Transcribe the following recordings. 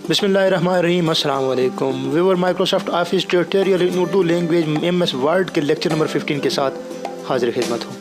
बिस्मिल्लाहिर्रहमानिर्रहीम, अस्सलाम वालेकुम। व्यूअर, माइक्रोसॉफ्ट ऑफिस ट्यूटोरियल इन उर्दू लैंग्वेज MS वर्ड के लेक्चर नंबर 15 के साथ हाजिर खिदमत हूँ।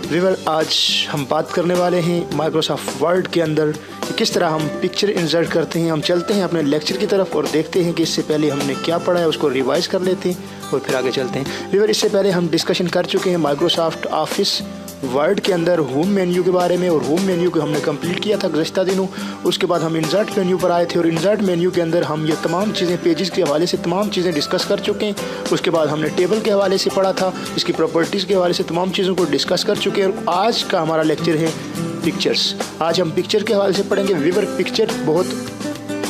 व्यूअर, आज हम बात करने वाले हैं माइक्रोसॉफ्ट वर्ड के अंदर किस तरह हम पिक्चर इंसर्ट करते हैं। हम चलते हैं अपने लेक्चर की तरफ और देखते हैं कि इससे पहले हमने क्या पढ़ा है, उसको रिवाइज कर लेते हैं और फिर आगे चलते हैं। व्यूअर, इससे पहले हम डिस्कशन कर चुके हैं माइक्रोसॉफ्ट ऑफिस वर्ड के अंदर होम मेन्यू के बारे में, और होम मेन्यू को हमने कंप्लीट किया था गुज़श्ता दिनों। उसके बाद हम इंसर्ट मेन्यू पर आए थे और इंसर्ट मेन्यू के अंदर हम ये तमाम चीज़ें पेजेस के हवाले से तमाम चीज़ें डिस्कस कर चुके हैं। उसके बाद हमने टेबल के हवाले से पढ़ा था, इसकी प्रॉपर्टीज़ के हवाले से तमाम चीज़ों को डिस्कस कर चुके हैं। और आज का हमारा लेक्चर है पिक्चर्स। आज हम पिक्चर के हवाले से पढ़ेंगे। व्यूअर, पिक्चर बहुत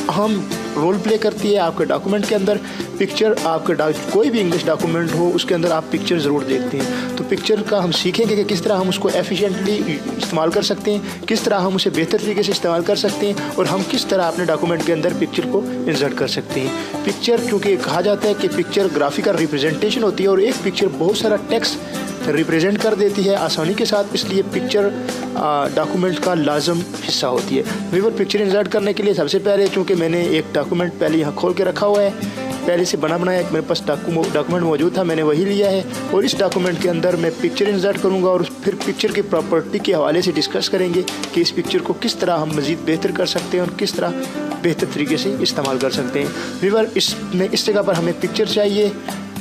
अहम रोल प्ले करती है आपके डॉक्यूमेंट के अंदर। पिक्चर आपका कोई भी इंग्लिश डॉक्यूमेंट हो उसके अंदर आप पिक्चर ज़रूर देखते हैं। तो पिक्चर का हम सीखेंगे कि किस तरह हम उसको एफिशिएंटली इस्तेमाल कर सकते हैं, किस तरह हम उसे बेहतर तरीके से इस्तेमाल कर सकते हैं, और हम किस तरह अपने डॉक्यूमेंट के अंदर पिक्चर को इंसर्ट कर सकते हैं। पिक्चर, क्योंकि कहा जाता है कि पिक्चर ग्राफिकल रिप्रेजेंटेशन होती है और एक पिक्चर बहुत सारा टेक्स्ट रिप्रेजेंट कर देती है आसानी के साथ, इसलिए पिक्चर डॉक्यूमेंट का लाजम हिस्सा होती है। व्यूअर, पिक्चर इंसर्ट करने के लिए सबसे पहले, चूँकि मैंने एक डॉक्यूमेंट पहले यहाँ खोल के रखा हुआ है, पहले से बना बनाया मेरे पास डॉक्यूमेंट मौजूद था, मैंने वही लिया है और इस डॉक्यूमेंट के अंदर मैं पिक्चर इंसर्ट करूँगा और फिर पिक्चर की प्रॉपर्टी के हवाले से डिस्कस करेंगे कि इस पिक्चर को किस तरह हम मज़ीद बेहतर कर सकते हैं और किस तरह बेहतर तरीके से इस्तेमाल कर सकते हैं। व्यूअर, इस जगह पर हमें पिक्चर चाहिए,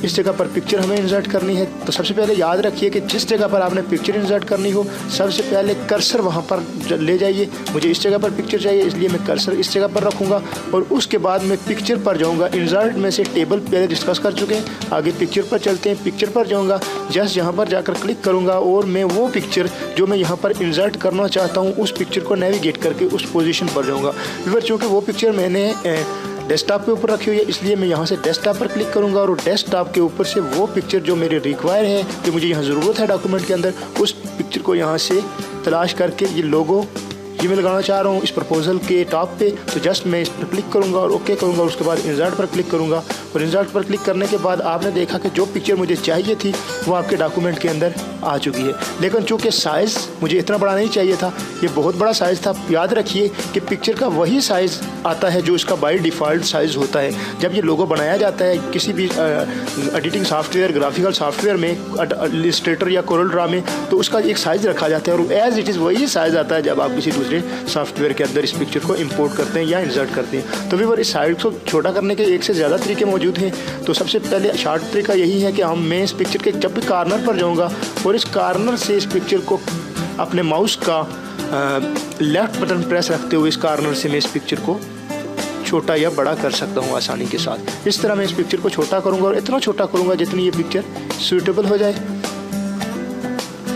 इस जगह पर पिक्चर हमें इंसर्ट करनी है। तो सबसे पहले याद रखिए कि जिस जगह पर आपने पिक्चर इंसर्ट करनी हो, सबसे पहले कर्सर वहाँ पर ले जाइए। मुझे इस जगह पर पिक्चर चाहिए, इसलिए मैं कर्सर इस जगह पर रखूँगा और उसके बाद मैं पिक्चर पर जाऊँगा। इंसर्ट में से टेबल पहले डिस्कस कर चुके हैं, आगे पिक्चर पर चलते हैं। पिक्चर पर जाऊँगा, जस्ट यहाँ पर जाकर क्लिक करूँगा और मैं वो पिक्चर जो मैं यहाँ पर इंसर्ट करना चाहता हूँ उस पिक्चर को नेविगेट करके उस पोजीशन पर जाऊँगा। फिर चूँकि वो पिक्चर मैंने डेस्कटॉप के ऊपर रखी हुई है, इसलिए मैं यहाँ से डेस्कटॉप पर क्लिक करूँगा और डेस्कटॉप के ऊपर से वो पिक्चर जो मेरे रिक्वायर है, जो मुझे यहाँ ज़रूरत है डॉक्यूमेंट के अंदर, उस पिक्चर को यहाँ से तलाश करके ये लोगो ये मैं लगाना चाह रहा हूँ इस प्रपोजल के टॉप पे, तो जस्ट मैं इस पर क्लिक करूँगा और ओके करूँगा। उसके बाद इंसर्ट पर क्लिक करूँगा और इंसर्ट पर क्लिक करने के बाद आपने देखा कि जो पिक्चर मुझे चाहिए थी वो आपके डॉक्यूमेंट के अंदर आ चुकी है। लेकिन चूँकि साइज़ मुझे इतना बड़ा नहीं चाहिए था, ये बहुत बड़ा साइज़ था। याद रखिए कि पिक्चर का वही साइज़ आता है जो इसका बाय डिफ़ॉल्ट साइज़ होता है। जब ये लोगो बनाया जाता है किसी भी एडिटिंग सॉफ्टवेयर, ग्राफिकल सॉफ्टवेयर में, इलस्ट्रेटर या कोरल ड्रा में, तो उसका एक साइज़ रखा जाता है और एज़ इट इज़ वही साइज़ आता है जब आप किसी दूसरे सॉफ्टवेयर के अंदर इस पिक्चर को इंपोर्ट करते हैं या इंसर्ट करते हैं। तो व्यूअर, इस साइज़ को छोटा करने के एक से ज़्यादा तरीके मौजूद हैं। तो सबसे पहले शॉर्ट तरीका यही है कि मैं इस पिक्चर के जब भी कॉर्नर पर जाऊँगा और इस कॉर्नर से इस पिक्चर को अपने माउस का लेफ़्ट बटन प्रेस रखते हुए इस कॉर्नर से मैं इस पिक्चर को छोटा या बड़ा कर सकता हूँ आसानी के साथ। इस तरह मैं इस पिक्चर को छोटा करूँगा और इतना छोटा करूँगा जितनी ये पिक्चर सूटेबल हो जाए।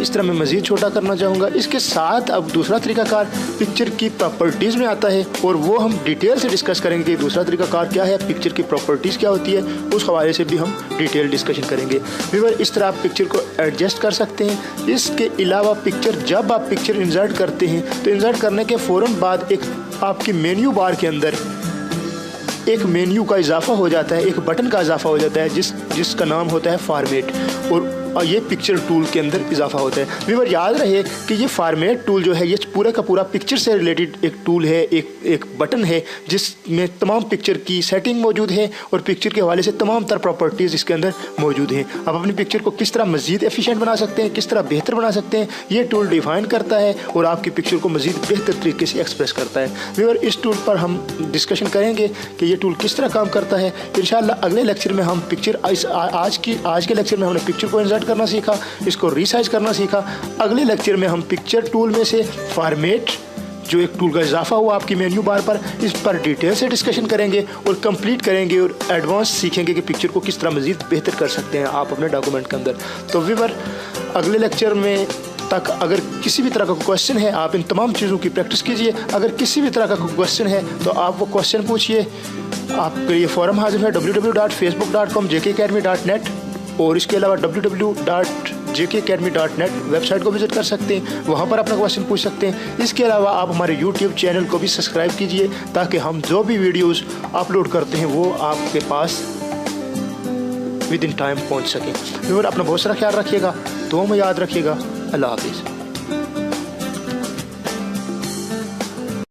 इस तरह मैं मज़ीद छोटा करना चाहूँगा। इसके साथ अब दूसरा तरीकाकार पिक्चर की प्रॉपर्टीज़ में आता है और वो हम डिटेल से डिस्कस करेंगे कि दूसरा तरीकाकार क्या है, पिक्चर की प्रॉपर्टीज़ क्या होती है, उस हवाले से भी हम डिटेल डिस्कशन करेंगे। व्यूअर, इस तरह आप पिक्चर को एडजस्ट कर सकते हैं। इसके अलावा पिक्चर, जब आप पिक्चर इंसर्ट करते हैं तो इंसर्ट करने के फ़ौरन बाद एक आपकी मेन्यू बार के अंदर एक मेन्यू का इजाफा हो जाता है, एक बटन का इजाफा हो जाता है जिसका नाम होता है फॉर्मेट, और ये पिक्चर टूल के अंदर इजाफा होता है। व्यूअर, याद रहे कि ये फॉर्मेट टूल जो है ये पूरा का पूरा पिक्चर से रिलेटेड एक टूल है, एक बटन है जिसमें तमाम पिक्चर की सेटिंग मौजूद है और पिक्चर के हवाले से तमाम तर प्रॉपर्टीज़ इसके अंदर मौजूद हैं। आप अपनी पिक्चर को किस तरह मज़ीद एफिशिएंट बना सकते हैं, किस तरह बेहतर बना सकते हैं, ये टूल डिफ़ाइन करता है और आपकी पिक्चर को मज़ीद बेहतर तरीके से एक्सप्रेस करता है। व्यूअर, इस टूल पर हम डिस्कशन करेंगे कि ये टूल किस तरह काम करता है। इंशाल्लाह अगले लेक्चर में हम पिक्चर आज के लेक्चर में हमने पिक्चर को इंसर्ट करना सीखा, इसको रीसाइज करना सीखा। अगले लेक्चर में हम पिक्चर टूल में से फॉर्मेट, जो एक टूल का इजाफा हुआ आपकी मेन्यू बार पर, इस पर डिटेल से डिस्कशन करेंगे और कंप्लीट करेंगे और एडवांस सीखेंगे कि पिक्चर को किस तरह मज़ीद बेहतर कर सकते हैं आप अपने डॉक्यूमेंट के अंदर। तो व्यूअर, अगले लेक्चर में तक अगर किसी भी तरह का क्वेश्चन है, आप इन तमाम चीज़ों की प्रैक्टिस कीजिए। अगर किसी भी तरह का क्वेश्चन है तो आप वो क्वेश्चन पूछिए। आपके लिए फॉरम हाजिर है www.facebook.com/jkacademy.net और इसके अलावा www.jkacademy.net वेबसाइट को विजिट कर सकते हैं, वहाँ पर अपना क्वेश्चन पूछ सकते हैं। इसके अलावा आप हमारे YouTube चैनल को भी सब्सक्राइब कीजिए ताकि हम जो भी वीडियोस अपलोड करते हैं वो आपके पास विद इन टाइम पहुँच सकें। व्यूअर, अपना बहुत सारा ख्याल रखिएगा, दुआ में याद रखिएगा। अल्लाह हाफिज़।